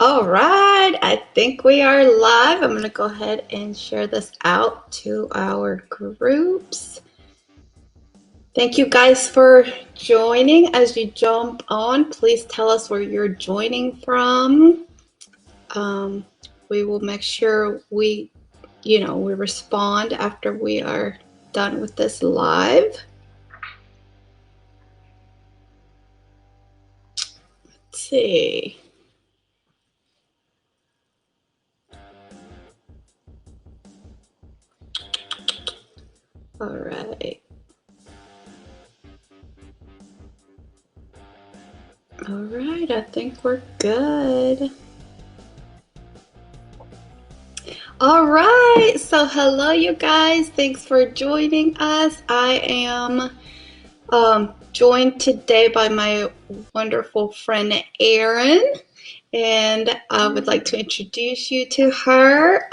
All right, I think we are live. I'm going to go ahead and share this out to our groups. Thank you guys for joining. As you jump on, please tell us where you're joining from. Um, we will make sure we respond after we are done with this live. Let's see. All right. All right, I think we're good. All right, so hello, you guys. Thanks for joining us. I am joined today by my wonderful friend Erin, and I would like to introduce you to her.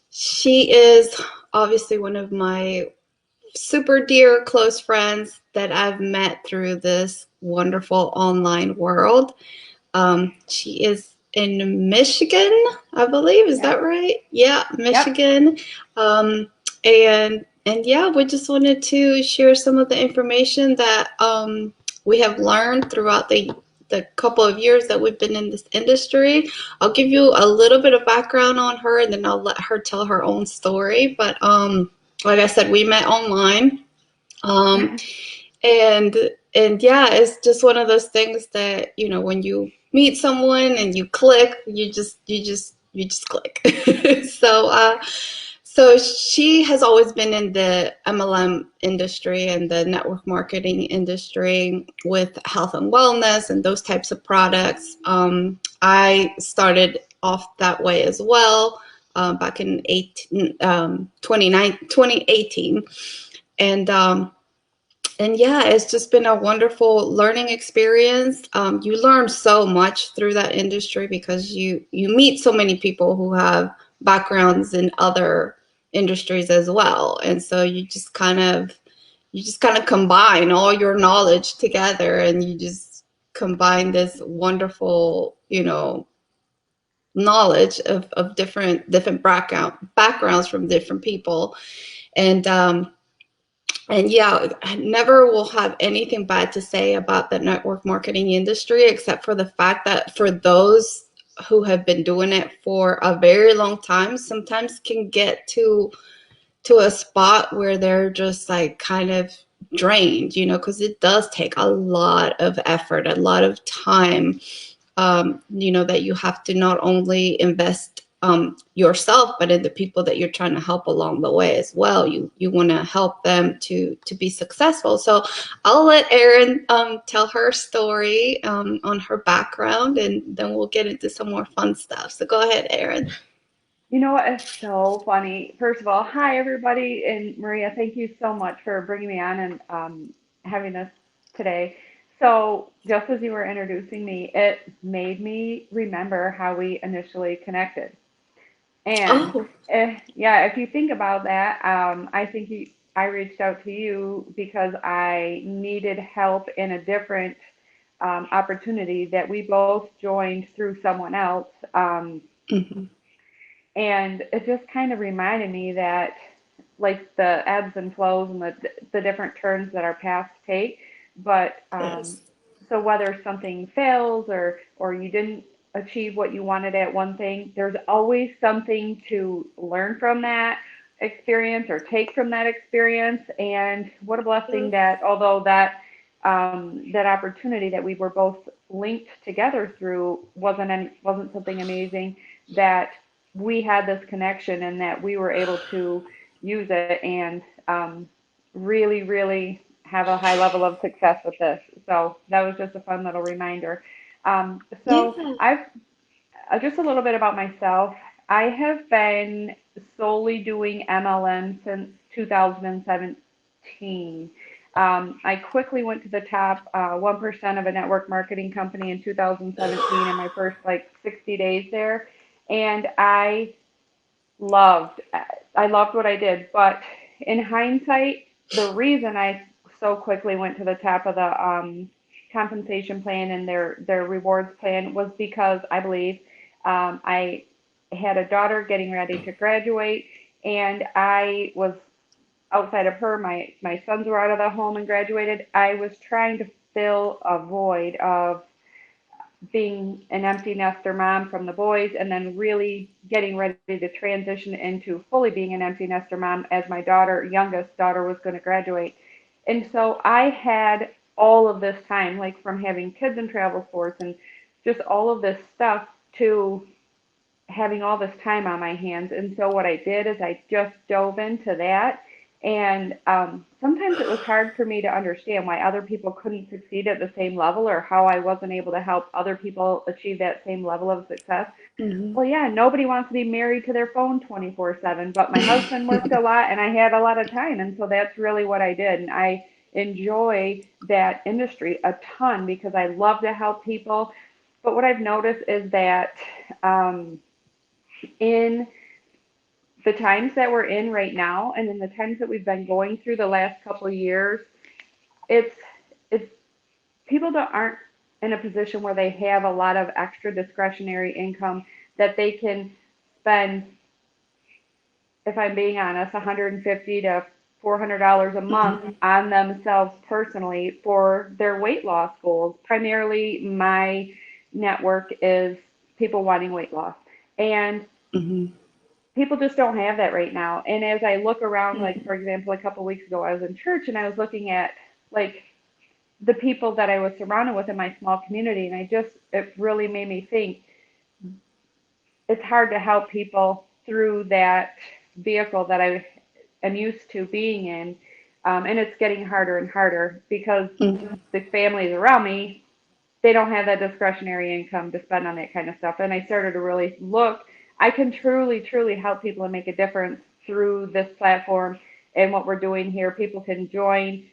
She is obviously one of my super dear close friends that I've met through this wonderful online world. She is in Michigan, I believe. Is that right? Yeah, Yep. Michigan. And yeah, we just wanted to share some of the information that we have learned throughout the couple of years that we've been in this industry. I'll give you a little bit of background on her, and then I'll let her tell her own story. But like I said, we met online. Um, and and yeah, it's just one of those things that, when you meet someone and you click, you just click. So she has always been in the MLM industry and the network marketing industry with health and wellness and those types of products. I started off that way as well, back in 2018. And and yeah, it's just been a wonderful learning experience. You learn so much through that industry because you meet so many people who have backgrounds in other industries as well, and so you just kind of combine all your knowledge together, and you just combine this wonderful, knowledge of different backgrounds from different people, and yeah, I never will have anything bad to say about the network marketing industry, except for the fact that for those who have been doing it for a very long time, sometimes can get to a spot where they're just like kind of drained, because it does take a lot of effort, a lot of time, that you have to not only invest yourself, but in the people that you're trying to help along the way as well. You want to help them to be successful. So I'll let Erin tell her story on her background, and then we'll get into some more fun stuff. So go ahead, Erin. You know what is so funny? First of all, hi everybody, and Maria, thank you so much for bringing me on and having this today. So, just as you were introducing me, it made me remember how we initially connected. And Oh, yeah, if you think about that, I think I reached out to you because I needed help in a different opportunity that we both joined through someone else. mm-hmm. And it just kind of reminded me that, like the ebbs and flows and the different turns that our paths take. But Yes. so whether something fails or you didn't achieve what you wanted at one thing, there's always something to learn from that experience or take from that experience. And what a blessing that although that opportunity that we were both linked together through wasn't something amazing, that we had this connection and that we were able to use it and really, really have a high level of success with this. So that was just a fun little reminder. So Yeah. I've just a little bit about myself. I have been solely doing MLM since 2017. I quickly went to the top 1% of a network marketing company in 2017 in my first like 60 days there. And loved I loved what I did, but in hindsight, the reason I so quickly went to the top of compensation plan and their rewards plan was because I believe I had a daughter getting ready to graduate, and I was outside of her. My sons were out of the home and graduated. I was trying to fill a void of being an empty nester mom from the boys, and then really getting ready to transition into fully being an empty nester mom as my youngest daughter, was going to graduate. And so I had all of this time, like from having kids in travel sports and just all of this stuff, to having all this time on my hands. And so what I did is I just dove into that. And sometimes it was hard for me to understand why other people couldn't succeed at the same level, or how I wasn't able to help other people achieve that same level of success. Mm-hmm. Well, yeah, nobody wants to be married to their phone 24/7, but my husband worked a lot and I had a lot of time. And so that's really what I did. And I enjoy that industry a ton because I love to help people. But what I've noticed is that um, in the times that we're in right now, and in the times that we've been going through the last couple of years, it's it's people that aren't in a position where they have a lot of extra discretionary income that they can spend, if I'm being honest, 150 to $400 a month Mm-hmm. on themselves personally for their weight loss goals. Primarily, my network is people wanting weight loss. And Mm-hmm. people just don't have that right now. And as I look around, like for example, a couple of weeks ago, I was in church and I was looking at like the people that I was surrounded with in my small community, and it really made me think it's hard to help people through that vehicle that I am used to being in. And it's getting harder and harder because Mm-hmm. the families around me, they don't have that discretionary income to spend on that kind of stuff. And I started to really look. I can truly help people and make a difference through this platform and what we're doing here. People can join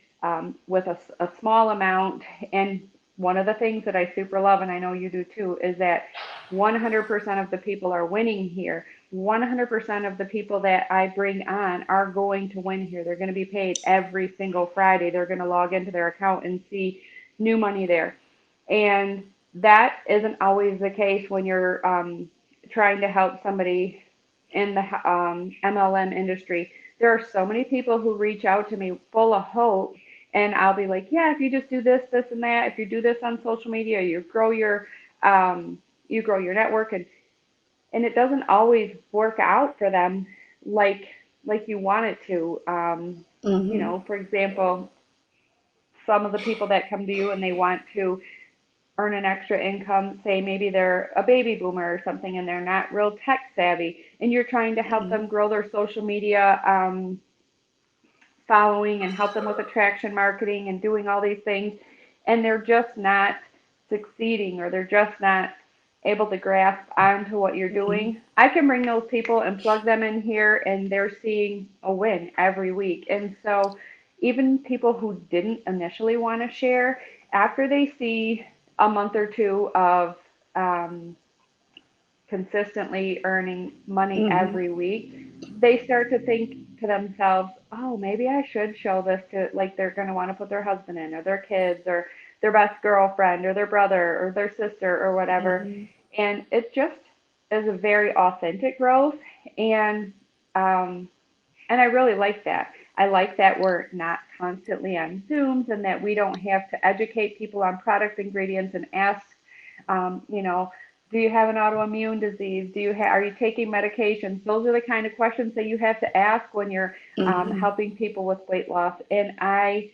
with a small amount. And one of the things that I super love, and I know you do too, is that 100% of the people are winning here. 100% of the people that I bring on are going to win here. They're going to be paid every single Friday. They're going to log into their account and see new money there. And that isn't always the case when you're trying to help somebody in the MLM industry. There are so many people who reach out to me full of hope, and I'll be like, yeah, if you just do this, this, and that, if you do this on social media, um, you grow your network, and it doesn't always work out for them like like you want it to. Mm-hmm. For example, some of the people that come to you and they want to earn an extra income, say maybe they're a baby boomer or something and they're not real tech savvy, and you're trying to help them grow their social media following and help them with attraction marketing and doing all these things, and they're just not succeeding, or they're just not able to grasp onto what you're Mm-hmm. doing. I can bring those people and plug them in here, and they're seeing a win every week. And so, even people who didn't initially want to share, after they see a month or two of um, consistently earning money Mm-hmm. every week, they start to think to themselves, oh, maybe I should show this to, like, they're going to want to put their husband in, or their kids, or their best girlfriend, or their brother, or their sister, or whatever. Mm-hmm. And it just is a very authentic growth. And, um, and I really like that. I like that we're not constantly on Zooms, and that we don't have to educate people on product ingredients and ask, you know, do you have an autoimmune disease? Are you taking medications? Those are the kind of questions that you have to ask when you're Mm-hmm. helping people with weight loss. And I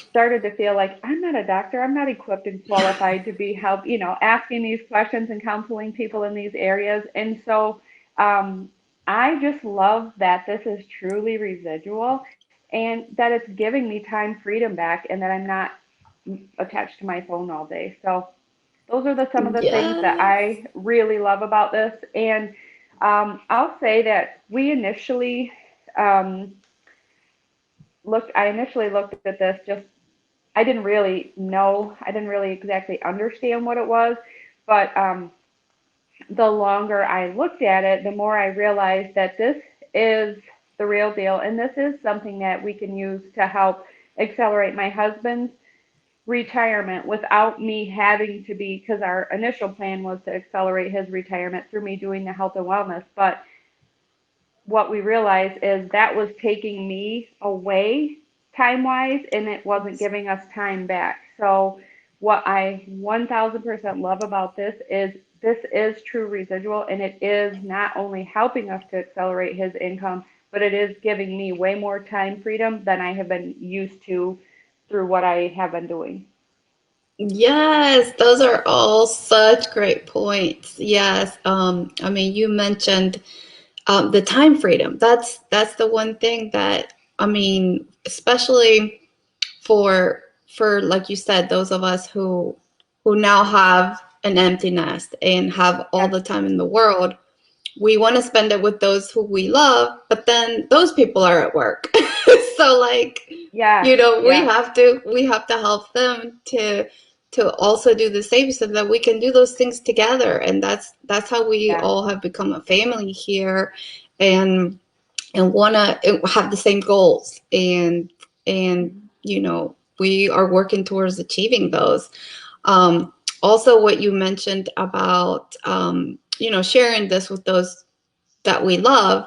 started to feel like I'm not a doctor. I'm not equipped and qualified to be asking these questions and counseling people in these areas. And so um, I just love that this is truly residual, and that it's giving me time freedom back, and that I'm not attached to my phone all day. So those are some of the things that Yes. I really love about this. And I'll say that um, I initially looked at this just, I didn't really exactly understand what it was, but the longer I looked at it, the more I realized that this is the real deal, and this is something that we can use to help accelerate my husband's retirement without me having to be, because our initial plan was to accelerate his retirement through me doing the health and wellness. But what we realized is that was taking me away time wise and it wasn't giving us time back. So, what I 1000% love about this is true residual and it is not only helping us to accelerate his income, but it is giving me way more time freedom than I have been used to through what I have been doing. Yes, those are all such great points. Yes. I mean, you mentioned the time freedom. That's the one thing that I mean, especially for like you said, those of us who now have an empty nest and have all Yes. the time in the world, we want to spend it with those who we love, but then those people are at work. So like, Yes. Yes. we have to help them to also do the same so that we can do those things together. And that's how we Yes. all have become a family here and want to have the same goals and we are working towards achieving those. Also, what you mentioned about sharing this with those that we love.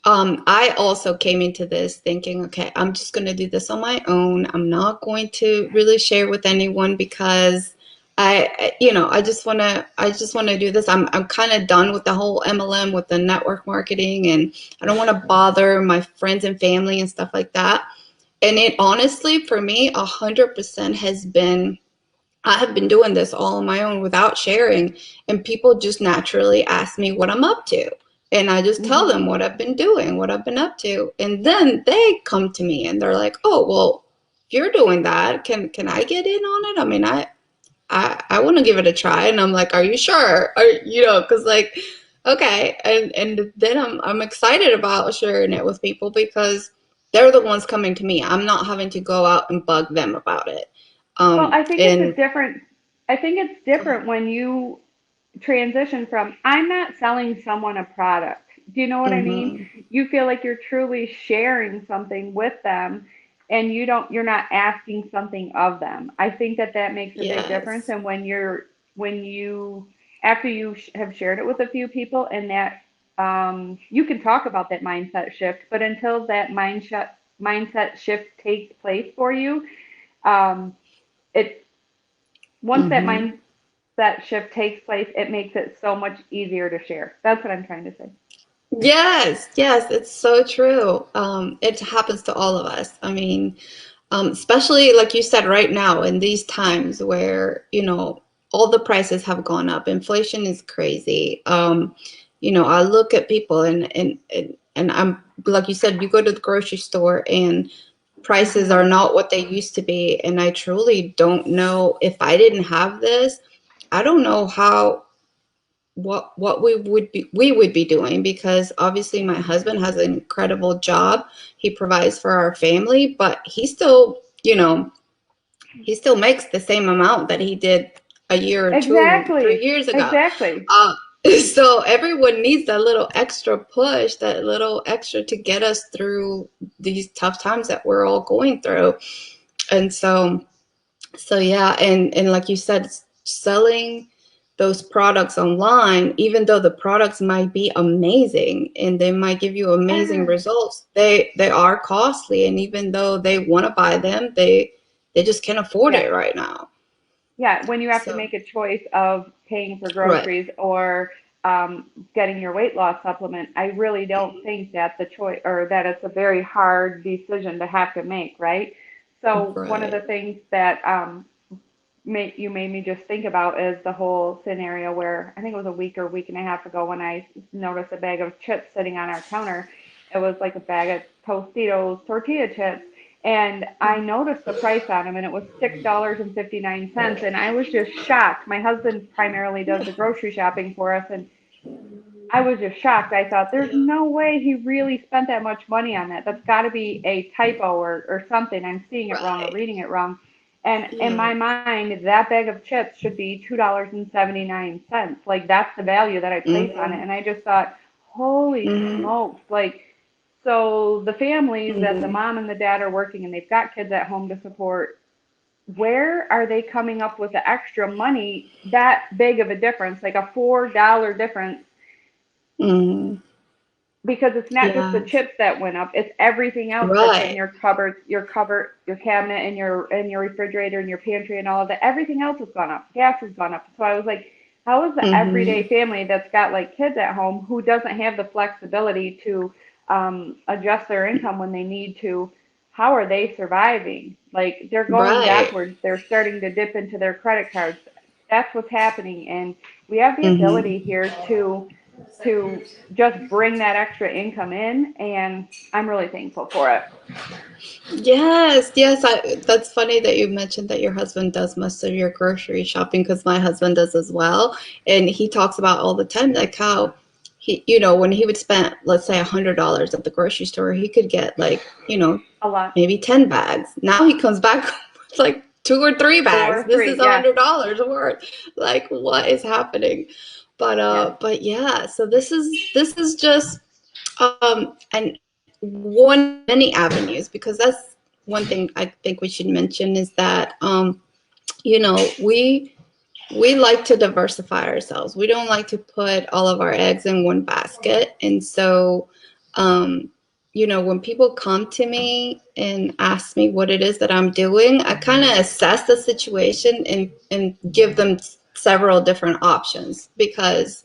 I also came into this thinking, okay, I'm just going to do this on my own. I'm not going to really share with anyone because I just want to do this. I'm kind of done with the whole MLM with the network marketing, and I don't want to bother my friends and family and stuff like that. And it honestly, for me, 100% has been I have been doing this all on my own without sharing, and people just naturally ask me what I'm up to. And I just tell them Mhm. what I've been doing, what I've been up to. And then they come to me and they're like, "Oh, well, if you're doing that, can I get in on it? I mean, I want to give it a try." And I'm like, "Are you sure?" Or because like, okay, and then I'm excited about sharing it with people because they're the ones coming to me. I'm not having to go out and bug them about it. Well, And I think it's different when you transition from I'm not selling someone a product. Do you know what I mean? hmm You feel like you're truly sharing something with them and you're not asking something of them. I think that that makes a big difference, Yes. and when you after you have shared it with a few people and that you can talk about that mindset shift, but until that mindset shift takes place for you, um, it once that hmm mindset shift takes place, it makes it so much easier to share. That's what I'm trying to say. Yes, yes, it's so true. It happens to all of us. I mean, especially like you said, right now in these times where, all the prices have gone up. Inflation is crazy. I look at people and I'm like you said, you go to the grocery store and prices Hmm. are not what they used to be. And I truly don't know if I didn't have this, I don't know how what we would be doing because obviously my husband has an incredible job. He provides for our family, but he still makes the same amount that he did a year or two, three Exactly. years ago. Exactly. Uh, so everyone needs that little extra push, that little extra to get us through these tough times that we're all going through. And so yeah, and like you said, selling those products online, even though the products might be amazing and they might give you amazing Yes. results, they are costly, and even though they want to buy them, they just can't afford Yeah. it right now. Yeah. When you have to So make a choice of paying for right, groceries or getting your weight loss supplement, I really don't think that the choice or that it's a very hard decision to have to make, right? So one of the right. things that you made me just think about is the whole scenario where I think it was a week or week and a half ago when I noticed a bag of chips sitting on our counter. It was like a bag of Tostitos tortilla chips, and I noticed the price on them, and it was $6.59, and I was just shocked. My husband primarily does the grocery shopping for us, and I was just shocked. I thought, there's no way he really spent that much money on that. That's got to be a typo or something. I'm seeing it wrong or Right. reading it wrong. And in Yeah. my mind, that bag of chips should be $2.79. Like, that's the value that I place on it. hmm And I just thought, holy hmm smokes. Like, so the families that the hmm mom and the dad are working and they've got kids at home to support, where are they coming up with the extra money that big of a difference, like a $4 difference, Mm, because it's not just the yes. chips that went up, it's everything else that's in Right. your cupboard, your cabinet, and your refrigerator and your pantry and all of that. Everything else has gone up. Gas has gone up. So I was like, how is the Mm-hmm. everyday family that's got like kids at home who doesn't have the flexibility to adjust their income when they need to? How are they surviving? Like they're going Right. backwards. They're starting to dip into their credit cards. That's what's happening, and we have the Mm-hmm. ability here to just bring that extra income in, and I'm really thankful for it. Yes, yes. That's funny that you mentioned that your husband does most of your grocery shopping because my husband does as well. And he talks about all the time like how when he would spend, let's say, $100 at the grocery store, he could get like, A lot. maybe 10 bags. Now he comes back with like two or three bags. Or This is three, a yes, $100 worth. Like, what is happening? But yes. yeah. So this is just and one of many avenues, because that's one thing I think we should mention is that you know we we like to diversify ourselves. We don't like to put all of our eggs in one basket. And so um when people come to me and ask me what it is that I'm doing, I kind of assess the situation and give them several different options, because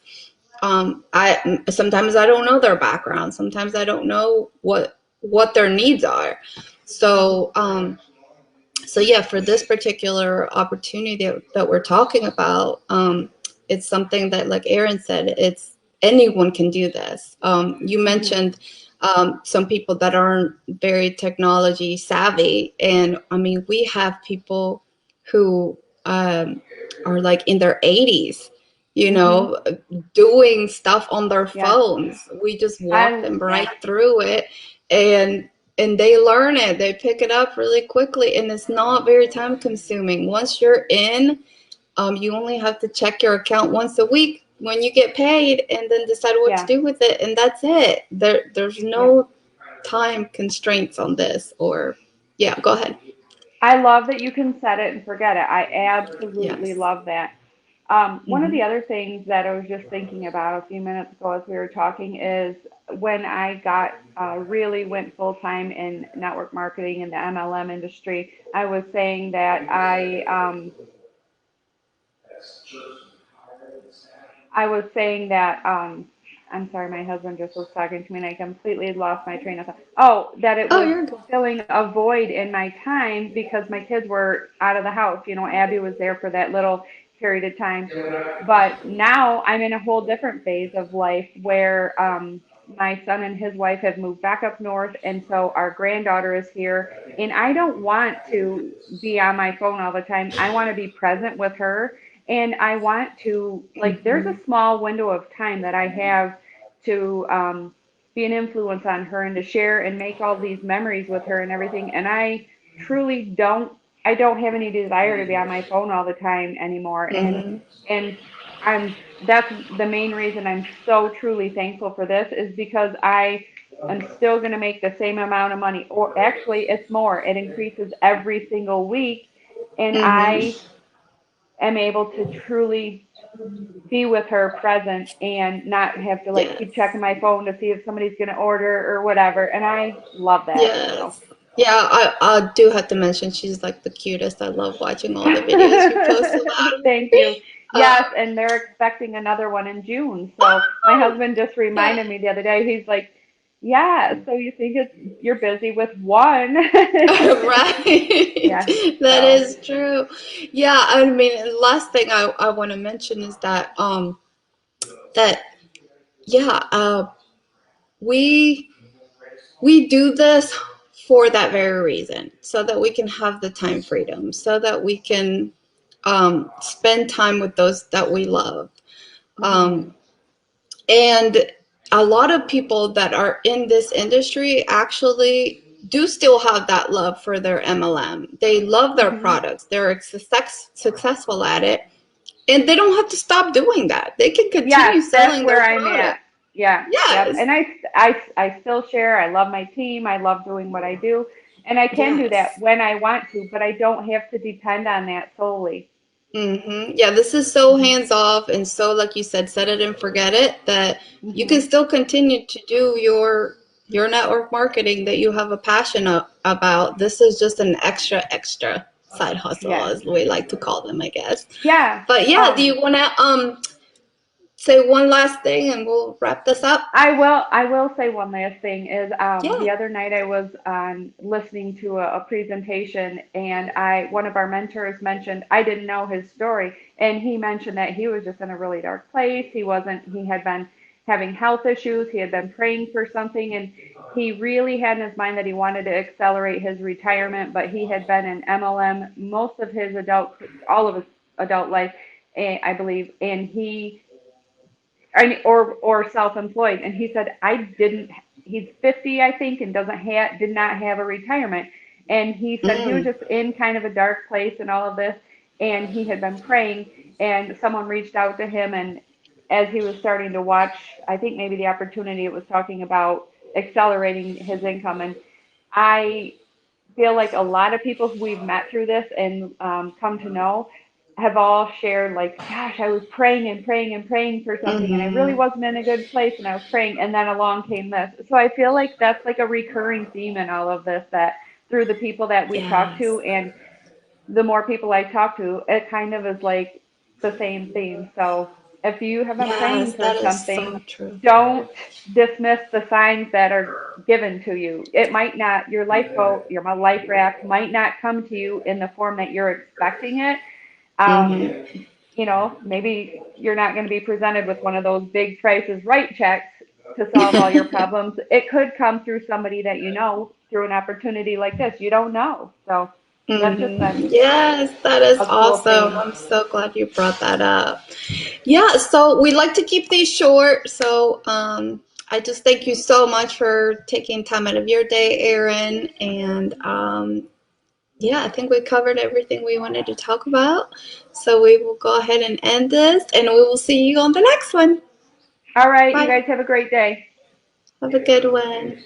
I sometimes I don't know their background. Sometimes I don't know what their needs are. Mhm. So yeah, for this particular opportunity that we're talking about, it's something that, like Erin said, it's anyone can do this. You Mhm. mentioned some people that aren't very technology savvy, and I mean, we have people who are like in their 80s, you Mhm. know, doing stuff on their Yes. phones. We just walk I them right yeah. through it, and they learn it. They pick it up really quickly, and it's not very time consuming. Once you're in, you only have to check your account once a week when you get paid, and then decide what to Yeah. do with it, and that's it. There's Yeah. no time constraints on this. Or yeah, go ahead. I love that you can set it and forget it. I absolutely Yes. love that. One of Mm-hmm. the other things that I was just thinking about a few minutes ago as we were talking is when I got really went full time in network marketing in the MLM industry. I was saying that I was saying that I'm sorry, my husband just was talking to me and I completely lost my train of thought. Oh, that it Oh, was you're good. filling a void in my time because my kids were out of the house. You know, Abby was there for that little period of time. But now I'm in a whole different phase of life where my son and his wife have moved back up north, and so our granddaughter is here. And I don't want to be on my phone all the time. I want to be present with her, and I want to, like, there's a Mm-hmm. small window of time that I have to be an influence on her and to share and make all these memories with her and everything. And I truly don't have any desire to be on my phone all the time anymore. Mm-hmm. And that's the main reason I'm so truly thankful for this, is because I am still going to make the same amount of money, or actually it's more. It increases every single week, and Mm-hmm. I am able to truly be with her present and not have to like keep Yes. checking my phone to see if somebody's going to order or whatever. And I love that. So Yes. Yeah, I do have to mention she's like the cutest. I love watching all the videos you post about her. thank you. Yes, Um, and they're expecting another one in June. So my oh, husband just yeah. reminded me the other day. He's like, "Yeah, so you think you're busy with one?" Right. Yes. That So. is true. Yeah, I mean, and last thing I want to mention is that that yeah, we we do this for that very reason, so that we can have the time freedom, so that we can spend time with those that we love. Mhm. Um, and a lot of people that are in this industry actually do still have that love for their MLM. They love their Mhm. products. They're successful at it, and they don't have to stop doing that. They can Yes, continue that's selling their where I'm product. at. Yeah, yep. Yes. And I still share. I love my team. I love doing what I do. And I can do that Yes. when I want to, but I don't have to depend on that solely. Yeah, this is so Hmm. hands off and so, like you said, set it and forget it that you can Hmm. still continue to do your network marketing that you have a passion about. This is just an extra side hustle, Yes. as we like to call them, I guess. Yeah. But yeah, do you want to say one last thing and we'll wrap this up? I will say one last thing is Yeah. the other night I was listening to a presentation, and I one of our mentors mentioned, I didn't know his story, and he mentioned that he was just in a really dark place. He had been having health issues. He had been praying for something, and he really had in his mind that he wanted to accelerate his retirement, but he had been in MLM most of his all of his adult life, I believe, and or self-employed. And he said, I didn't, he's 50, I think, and did not have a retirement. And he said he was Mm. just in kind of a dark place and all of this, and he had been praying, and someone reached out to him, and as he was starting to watch, I think maybe the opportunity, it was talking about accelerating his income. And I feel like a lot of people who we've met through this and come to know have all shared, like, gosh, I was praying and praying and praying for something, and I really Mm-hmm. wasn't in a good place, and I was praying, and then along came this. So I feel like that's like a recurring theme in all of this, that through the people that we talk Yes. to, and the more people I talk to, it kind of is like the same theme. So if you have been Yes, praying for that is something, so true. don't dismiss the signs that are given to you. It might not, your lifeboat, your life raft might not come to you in the form that you're expecting it. Um, Mm-hmm. maybe you're not going to be presented with one of those big Price is Right checks to solve all your problems. It could come through somebody that you know, through an opportunity like this. You don't know. So that's just Mm-hmm. been Yes, that is a cool awesome. theme. I'm so glad you brought that up. Yeah, so we like to keep these short. So I just thank you so much for taking time out of your day, Erin. And yeah, I think we covered everything we wanted to talk about. So we will go ahead and end this, and we will see you on the next one. All right, you Bye. guys have a great day. Have a good one.